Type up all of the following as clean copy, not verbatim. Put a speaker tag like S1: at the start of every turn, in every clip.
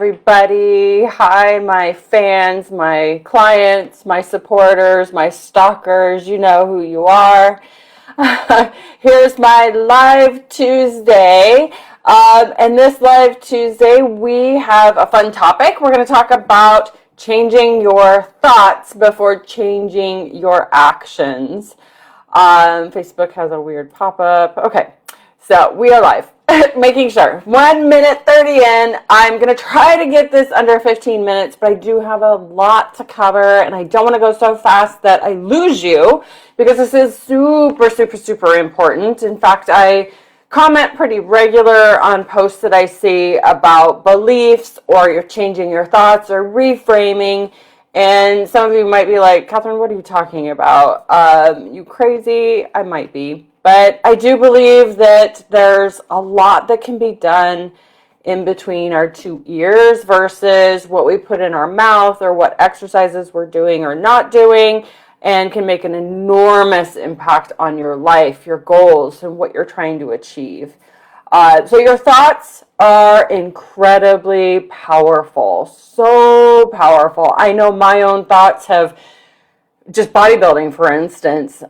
S1: Everybody. Hi, my fans, my clients, my supporters, my stalkers. You know who you are. Here's my Live Tuesday. And this Live Tuesday, we have a fun topic. We're going to talk about changing your thoughts before changing your actions. Facebook has a weird pop-up. Okay, so we are live. Making sure. 1 minute 30 in. I'm going to try to get this under 15 minutes, but I do have a lot to cover, and I don't want to go so fast that I lose you, because this is super, super, super important. In fact, I comment pretty regular on posts that I see about beliefs, or you're changing your thoughts, or reframing. And some of you might be like, Catherine, what are you talking about? You crazy? I might be. But I do believe that there's a lot that can be done in between our two ears versus what we put in our mouth or what exercises we're doing or not doing, and can make an enormous impact on your life, your goals, and what you're trying to achieve. So your thoughts are incredibly powerful, so powerful. I know my own thoughts have, just bodybuilding, for instance,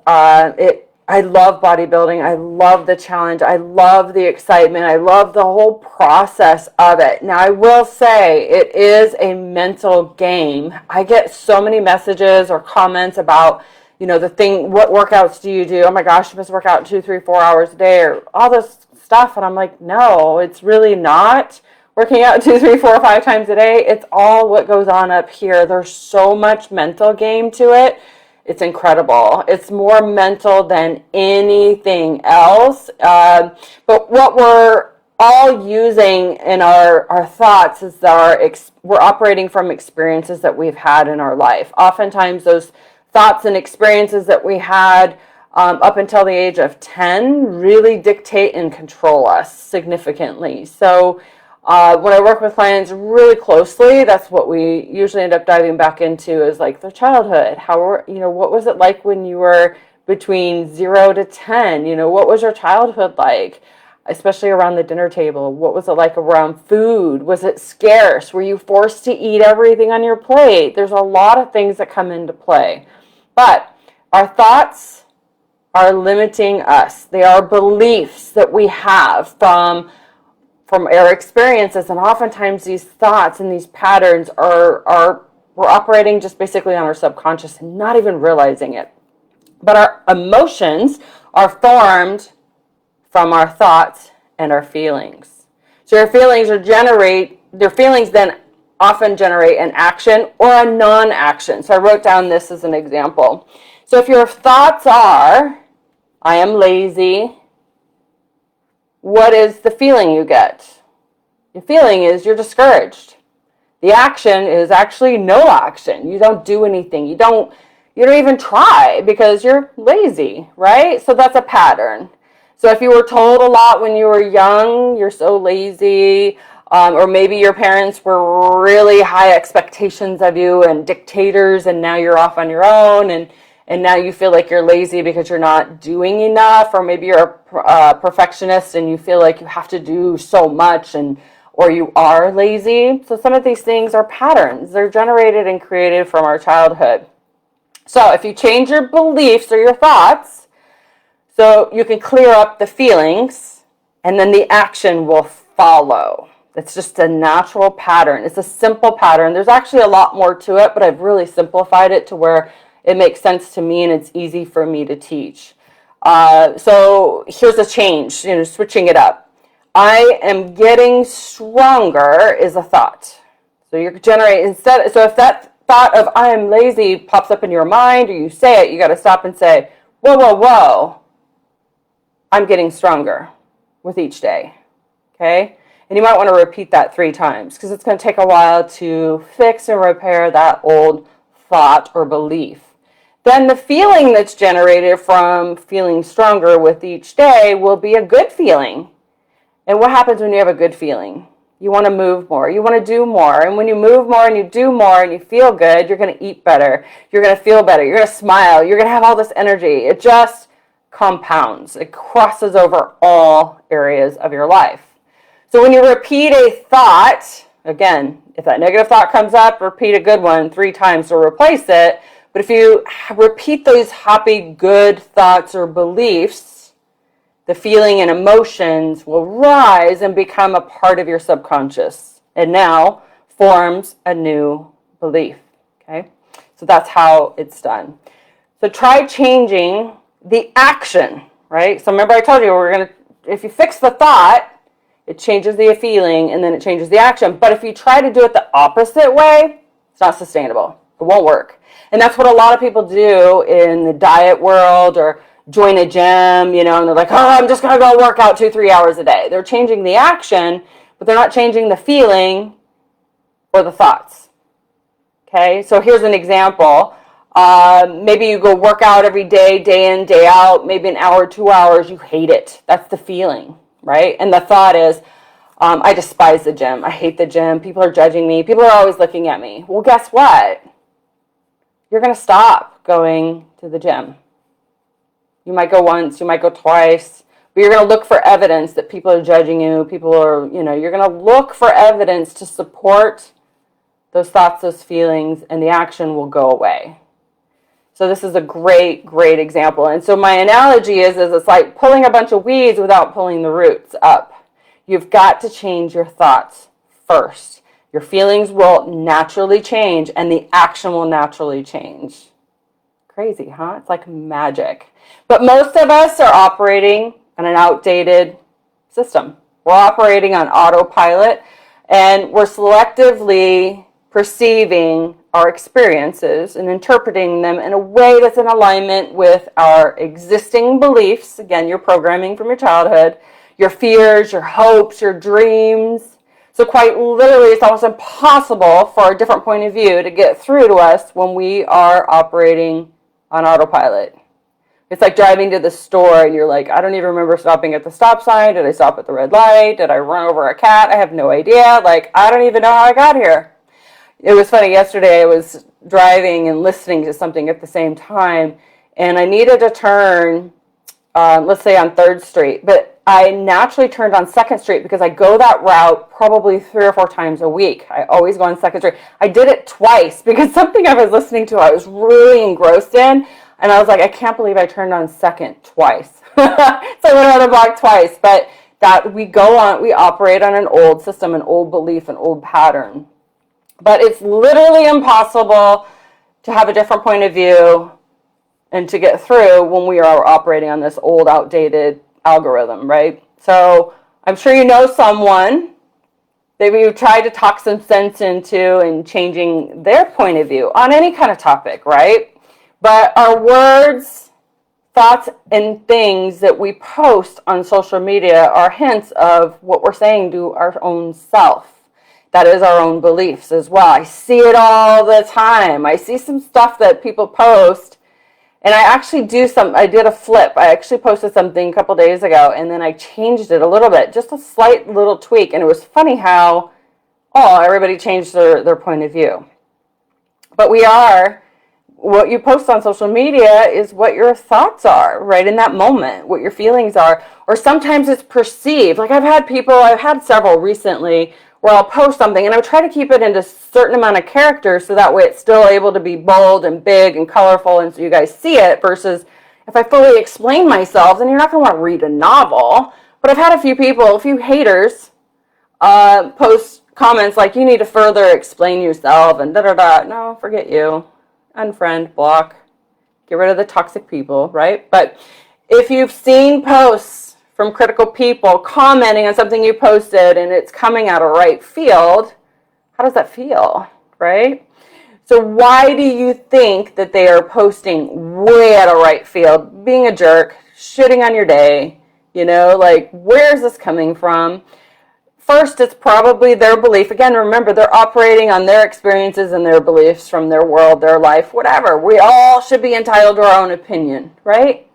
S1: I love bodybuilding. I love the challenge. I love the excitement. I love the whole process of it. Now, I will say it is a mental game. I get so many messages or comments about, what workouts do you do? Oh my gosh, you must work out 2, 3, 4 hours a day, or all this stuff. And I'm like, no, it's really not working out 2, 3, 4, 5 times a day. It's all what goes on up here. There's so much mental game to it. It's incredible. It's more mental than anything else. But what we're all using in our thoughts is we're operating from experiences that we've had in our life. Oftentimes those thoughts and experiences that we had up until the age of 10 really dictate and control us significantly. So when I work with clients really closely, that's what we usually end up diving back into, is like their childhood. What was it like when you were between 0 to 10? What was your childhood like, especially around the dinner table? What was it like around food? Was it scarce? Were you forced to eat everything on your plate? There's a lot of things that come into play. But our thoughts are limiting us. They are beliefs that we have from our experiences, and oftentimes these thoughts and these patterns we're operating just basically on our subconscious and not even realizing it. But our emotions are formed from our thoughts and our feelings. So your feelings then often generate an action or a non-action. So I wrote down this as an example. So if your thoughts are, I am lazy, what is the feeling you get? The feeling is you're discouraged. The action is actually no action. You don't do anything. You don't even try because you're lazy, right? So that's a pattern. So if you were told a lot when you were young, you're so lazy, or maybe your parents were really high expectations of you and dictators, and now you're off on your own, and now you feel like you're lazy because you're not doing enough, or maybe you're a perfectionist and you feel like you have to do so much, or you are lazy. So some of these things are patterns. They're generated and created from our childhood. So if you change your beliefs or your thoughts, so you can clear up the feelings, and then the action will follow. It's just a natural pattern. It's a simple pattern. There's actually a lot more to it, but I've really simplified it to where it makes sense to me and it's easy for me to teach. So here's a change, switching it up. I am getting stronger is a thought. So you're generating so if that thought of I am lazy pops up in your mind, or you say it, you got to stop and say, whoa, whoa, whoa. I'm getting stronger with each day. Okay? And you might want to repeat that 3 times, because it's going to take a while to fix and repair that old thought or belief. Then the feeling that's generated from feeling stronger with each day will be a good feeling. And what happens when you have a good feeling? You want to move more. You want to do more. And when you move more and you do more and you feel good, you're going to eat better. You're going to feel better. You're going to smile. You're going to have all this energy. It just compounds. It crosses over all areas of your life. So when you repeat a thought, Again, if that negative thought comes up, repeat a good one 3 times to replace it. But if you repeat those happy, good thoughts or beliefs, the feeling and emotions will rise and become a part of your subconscious, and now forms a new belief. Okay, so that's how it's done. So try changing the action, right? So remember I told you if you fix the thought, it changes the feeling and then it changes the action. But if you try to do it the opposite way, it's not sustainable. It won't work. And that's what a lot of people do in the diet world or join a gym, and they're like, oh, I'm just going to go work out 2-3 hours a day. They're changing the action, but they're not changing the feeling or the thoughts. Okay, so here's an example. Maybe you go work out every day, day in, day out, maybe an hour, 2 hours, you hate it. That's the feeling, right? And the thought is, I despise the gym. I hate the gym. People are judging me. People are always looking at me. Well, guess what? You're going to stop going to the gym. You might go once, you might go twice, but you're going to look for evidence that people are judging you. People are, you're going to look for evidence to support those thoughts, those feelings, and the action will go away. So this is a great, great example. And so my analogy is it's like pulling a bunch of weeds without pulling the roots up. You've got to change your thoughts first. Your feelings will naturally change and the action will naturally change. Crazy, huh? It's like magic. But most of us are operating on an outdated system. We're operating on autopilot and we're selectively perceiving our experiences and interpreting them in a way that's in alignment with our existing beliefs. Again, your programming from your childhood, your fears, your hopes, your dreams. So quite literally, it's almost impossible for a different point of view to get through to us when we are operating on autopilot. It's like driving to the store and you're like, I don't even remember stopping at the stop sign. Did I stop at the red light? Did I run over a cat? I have no idea. Like, I don't even know how I got here. It was funny, yesterday I was driving and listening to something at the same time, and I needed to turn, let's say on 3rd Street, but I naturally turned on 2nd Street because I go that route probably 3 or 4 times a week. I always go on 2nd Street. I did it twice because something I was listening to I was really engrossed in, and I was like, I can't believe I turned on 2nd twice. So I went around the block twice, but that we operate on an old system, an old belief, an old pattern. But it's literally impossible to have a different point of view and to get through when we are operating on this old, outdated algorithm, right? So I'm sure you know someone that you tried to talk some sense into and changing their point of view on any kind of topic, right? But our words, thoughts, and things that we post on social media are hints of what we're saying to our own self. That is our own beliefs as well. I see it all the time. I see some stuff that people post, and I did a flip. I actually posted something a couple days ago, and then I changed it a little bit, just a slight little tweak, and it was funny how, everybody changed their point of view. But what you post on social media is what your thoughts are right in that moment, what your feelings are, or sometimes it's perceived. Like I've had several recently where I'll post something and I try to keep it into a certain amount of characters so that way it's still able to be bold and big and colorful and so you guys see it, versus if I fully explain myself, then you're not going to want to read a novel. But I've had a few haters post comments like, you need to further explain yourself and da-da-da. No, forget you. Unfriend, block, get rid of the toxic people, right? But if you've seen posts from critical people commenting on something you posted and it's coming out of right field, how does that feel, right? So why do you think that they are posting way out of right field, being a jerk, shitting on your day, like where's this coming from? First, it's probably their belief. Again, remember, they're operating on their experiences and their beliefs from their world, their life, whatever. We all should be entitled to our own opinion, right?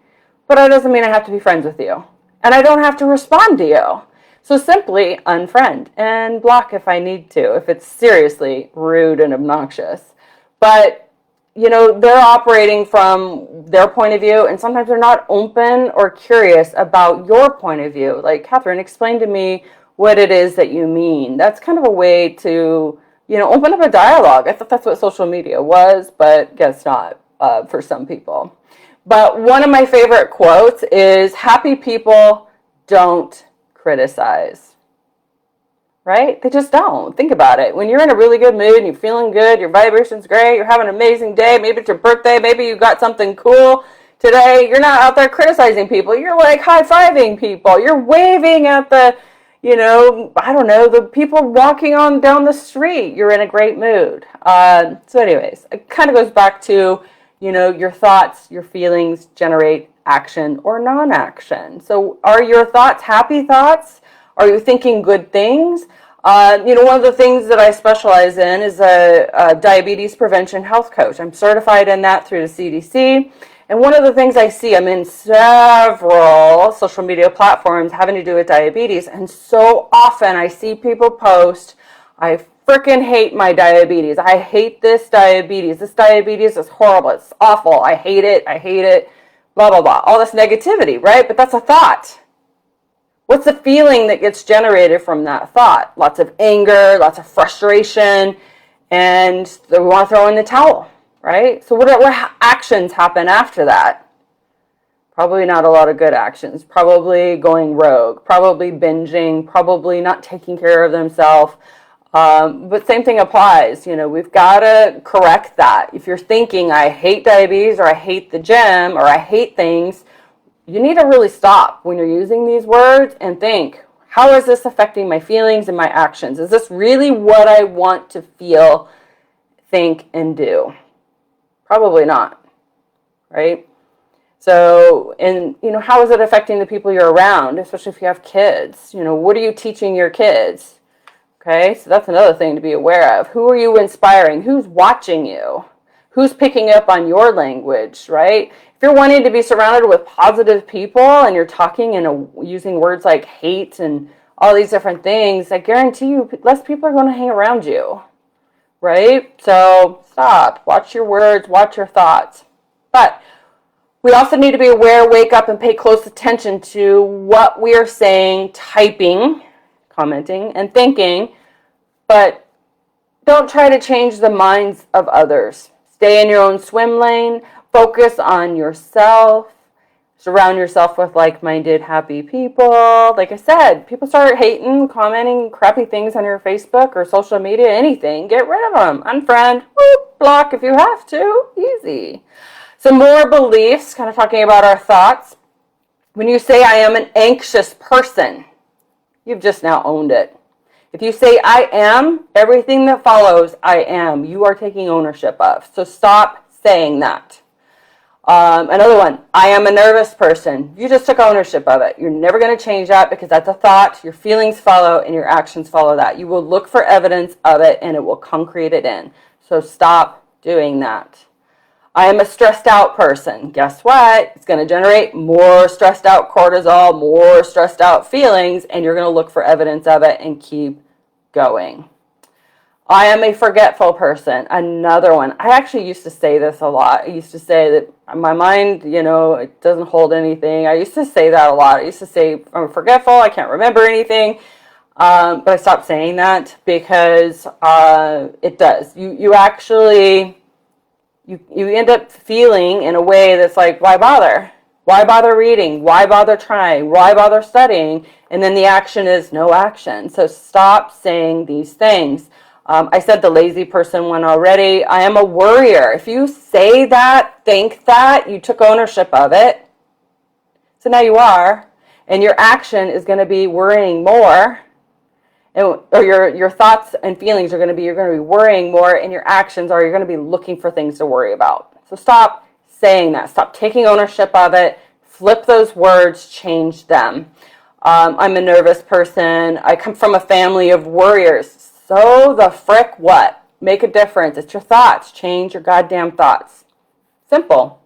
S1: But that doesn't mean I have to be friends with you. And I don't have to respond to you. So simply unfriend and block if I need to, if it's seriously rude and obnoxious. But, they're operating from their point of view, and sometimes they're not open or curious about your point of view. Like, Catherine, explain to me what it is that you mean. That's kind of a way to, open up a dialogue. I thought that's what social media was, but guess not for some people. But one of my favorite quotes is, happy people don't criticize. Right? They just don't. Think about it. When you're in a really good mood and you're feeling good, your vibration's great, you're having an amazing day, maybe it's your birthday, maybe you got something cool today, you're not out there criticizing people. You're like high-fiving people. You're waving at the, I don't know, the people walking on down the street. You're in a great mood. So anyways, it kind of goes back to, your thoughts, your feelings generate action or non-action. So are your thoughts happy thoughts? Are you thinking good things? One of the things that I specialize in is a diabetes prevention health coach. I'm certified in that through the CDC. And one of the things I see, I'm in several social media platforms having to do with diabetes. And so often I see people post, I freaking hate my diabetes. I hate this diabetes. This diabetes is horrible. It's awful. I hate it. I hate it. Blah, blah, blah. All this negativity, right? But that's a thought. What's the feeling that gets generated from that thought? Lots of anger, lots of frustration, and we want to throw in the towel, right? So what actions happen after that? Probably not a lot of good actions. Probably going rogue, probably binging, probably not taking care of themselves. But same thing applies. We've got to correct that. If you're thinking, I hate diabetes, or I hate the gym, or I hate things, you need to really stop when you're using these words and think, how is this affecting my feelings and my actions? Is this really what I want to feel, think, and do? Probably not, right? So, how is it affecting the people you're around, especially if you have kids? What are you teaching your kids? Okay, so that's another thing to be aware of. Who are you inspiring? Who's watching you? Who's picking up on your language, right? If you're wanting to be surrounded with positive people and you're talking and using words like hate and all these different things, I guarantee you less people are going to hang around you, right? So stop. Watch your words. Watch your thoughts. But we also need to be aware, wake up, and pay close attention to what we are saying, typing, commenting, and thinking, but don't try to change the minds of others. Stay in your own swim lane. Focus on yourself. Surround yourself with like-minded, happy people. Like I said, people start hating, commenting crappy things on your Facebook or social media, anything. Get rid of them. Unfriend. Whoop, block if you have to. Easy. Some more beliefs, kind of talking about our thoughts. When you say, I am an anxious person, you've just now owned it. If you say, I am, everything that follows, I am, you are taking ownership of. So stop saying that. Another one, I am a nervous person. You just took ownership of it. You're never going to change that because that's a thought. Your feelings follow and your actions follow that. You will look for evidence of it and it will concrete it in. So stop doing that. I am a stressed out person. Guess what? It's going to generate more stressed out cortisol, more stressed out feelings, and you're going to look for evidence of it and keep going. I am a forgetful person. Another one. I actually used to say this a lot. I used to say that my mind, it doesn't hold anything. I used to say that a lot. I used to say I'm forgetful. I can't remember anything. But I stopped saying that because it does. You actually, you end up feeling in a way that's like, why bother? Why bother reading? Why bother trying? Why bother studying? And then the action is no action. So stop saying these things. I said the lazy person one already. I am a worrier. If you say that, think that, you took ownership of it. So now you are. And your action is going to be worrying more. Or your thoughts and feelings are going to be, you're going to be worrying more. And your actions are, you're going to be looking for things to worry about. So stop saying that. Stop taking ownership of it. Flip those words. Change them. I'm a nervous person. I come from a family of worriers. So the frick what? Make a difference. It's your thoughts. Change your goddamn thoughts. Simple.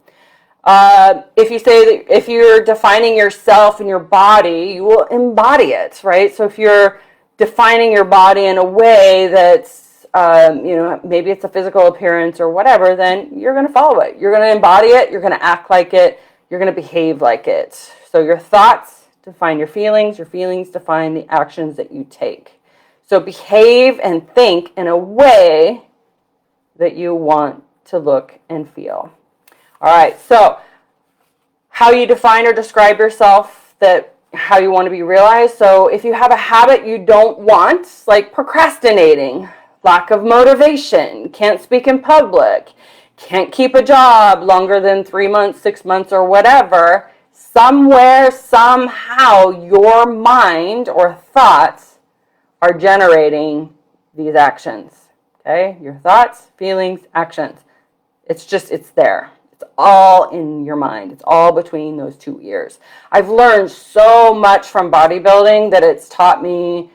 S1: If you say that if you're defining yourself and your body, you will embody it, right? So if you're defining your body in a way that's, maybe it's a physical appearance or whatever, then you're going to follow it. You're going to embody it. You're going to act like it. You're going to behave like it. So your thoughts define your feelings define the actions that you take. So behave and think in a way that you want to look and feel. All right, so how you define or describe yourself, that how you want to be realized. So if you have a habit you don't want, like procrastinating, lack of motivation, can't speak in public, can't keep a job longer than 3 months, 6 months, or whatever, somewhere, somehow, your mind or thoughts are generating these actions. Okay? Your thoughts, feelings, actions. It's there. It's all in your mind. It's all between those two ears. I've learned so much from bodybuilding that it's taught me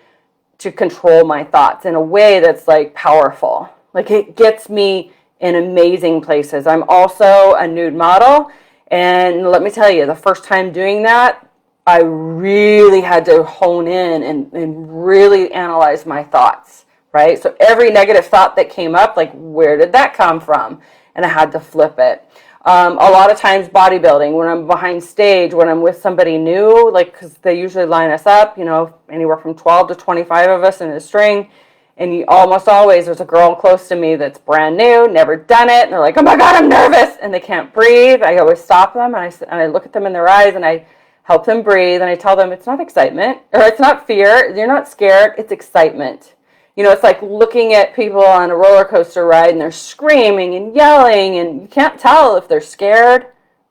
S1: to control my thoughts in a way that's like powerful. Like it gets me in amazing places. I'm also a nude model, and let me tell you, the first time doing that, I really had to hone in and really analyze my thoughts, right? So every negative thought that came up, like, where did that come from? And I had to flip it. A lot of times bodybuilding, when I'm behind stage, when I'm with somebody new, like, because they usually line us up, anywhere from 12 to 25 of us in a string, and almost always there's a girl close to me that's brand new, never done it, and they're like, oh my God, I'm nervous, and they can't breathe. I always stop them, and I look at them in their eyes, and I help them breathe, and I tell them it's not excitement, or it's not fear, you're not scared, it's excitement. It's like looking at people on a roller coaster ride and they're screaming and yelling, and you can't tell if they're scared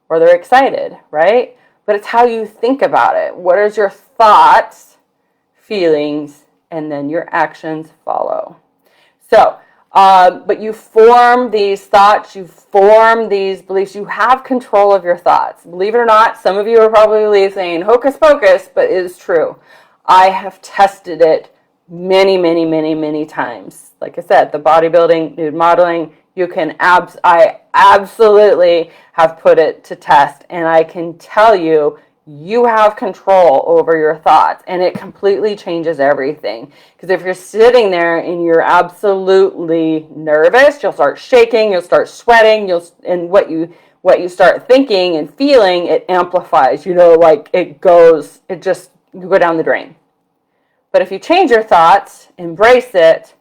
S1: or they're excited, right? But it's how you think about it. What is your thoughts, feelings, and then your actions follow. So, but you form these thoughts, you form these beliefs, you have control of your thoughts. Believe it or not, some of you are probably saying hocus pocus, but it is true. I have tested it many, many, many, many times. Like I said, the bodybuilding, nude modeling, I absolutely have put it to test, and I can tell you, you have control over your thoughts, and it completely changes everything. Because if you're sitting there and you're absolutely nervous, you'll start shaking, you'll start sweating, and what you start thinking and feeling, it amplifies, you go down the drain. But if you change your thoughts, embrace it,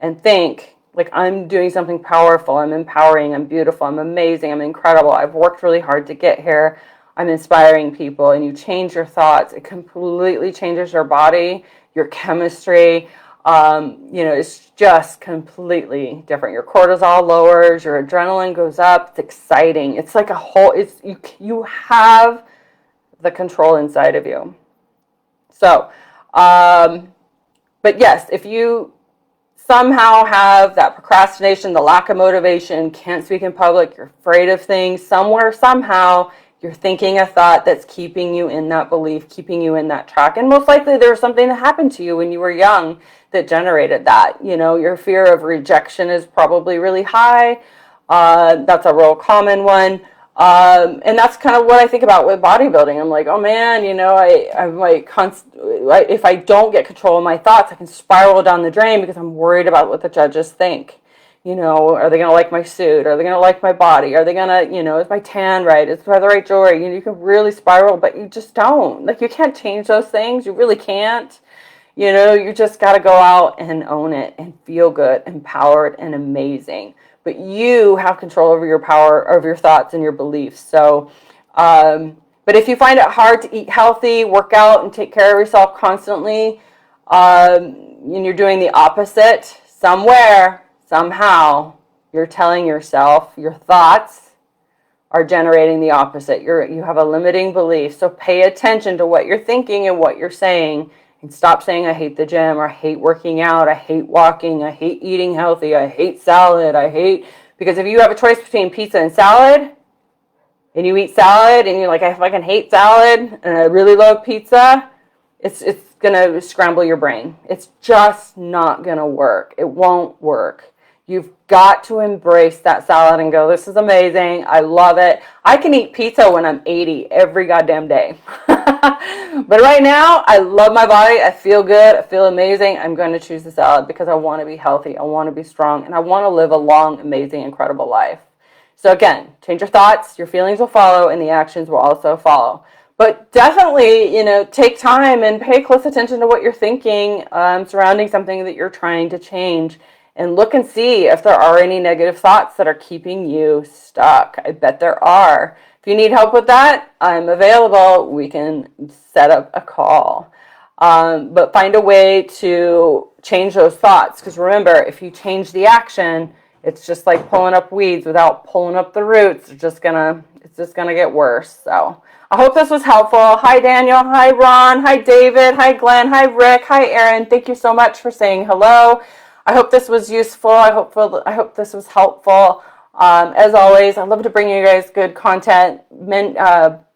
S1: and think, like, I'm doing something powerful, I'm empowering, I'm beautiful, I'm amazing, I'm incredible, I've worked really hard to get here, I'm inspiring people, and you change your thoughts, it completely changes your body, your chemistry, it's just completely different. Your cortisol lowers, your adrenaline goes up, it's exciting. It's like you have the control inside of you. So, but yes, if you somehow have that procrastination, the lack of motivation, can't speak in public, you're afraid of things, somewhere, somehow, you're thinking a thought that's keeping you in that belief, keeping you in that track. And most likely there's something that happened to you when you were young that generated that. Your fear of rejection is probably really high. That's a real common one. And that's kind of what I think about with bodybuilding. I'm like, oh man, I'm like, if I don't get control of my thoughts, I can spiral down the drain because I'm worried about what the judges think. Are they going to like my suit? Are they going to like my body? Are they going to, is my tan right? Is my the right jewelry? You can really spiral, but you just don't. Like, you can't change those things. You really can't. You just got to go out and own it and feel good, empowered, and amazing. But you have control over your power, over your thoughts and your beliefs. So, but if you find it hard to eat healthy, work out, and take care of yourself constantly, and you're doing the opposite, somewhere, somehow, you're telling yourself your thoughts are generating the opposite. You have a limiting belief. So pay attention to what you're thinking and what you're saying, and stop saying, I hate the gym, or I hate working out, I hate walking, I hate eating healthy, I hate salad, because if you have a choice between pizza and salad, and you eat salad, and you're like, I fucking hate salad, and I really love pizza, it's going to scramble your brain. It's just not going to work. It won't work. You've got to embrace that salad and go, this is amazing. I love it. I can eat pizza when I'm 80 every goddamn day. But right now, I love my body. I feel good. I feel amazing. I'm going to choose the salad because I want to be healthy. I want to be strong. And I want to live a long, amazing, incredible life. So again, change your thoughts. Your feelings will follow and the actions will also follow. But definitely, take time and pay close attention to what you're thinking surrounding something that you're trying to change, and look and see if there are any negative thoughts that are keeping you stuck. I bet there are. If you need help with that, I'm available. We can set up a call. But find a way to change those thoughts, because remember, if you change the action, it's just like pulling up weeds without pulling up the roots. It's just gonna get worse. So I hope this was helpful. Hi, Daniel. Hi, Ron. Hi, David. Hi, Glenn. Hi, Rick. Hi, Aaron. Thank you so much for saying hello. I hope this was useful. I hope this was helpful. As always, I love to bring you guys good content,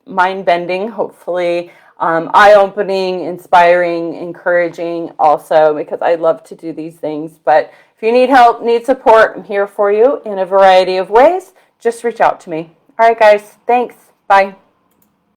S1: mind-bending, hopefully, eye-opening, inspiring, encouraging also, because I love to do these things. But if you need help, need support, I'm here for you in a variety of ways. Just reach out to me. All right, guys. Thanks. Bye.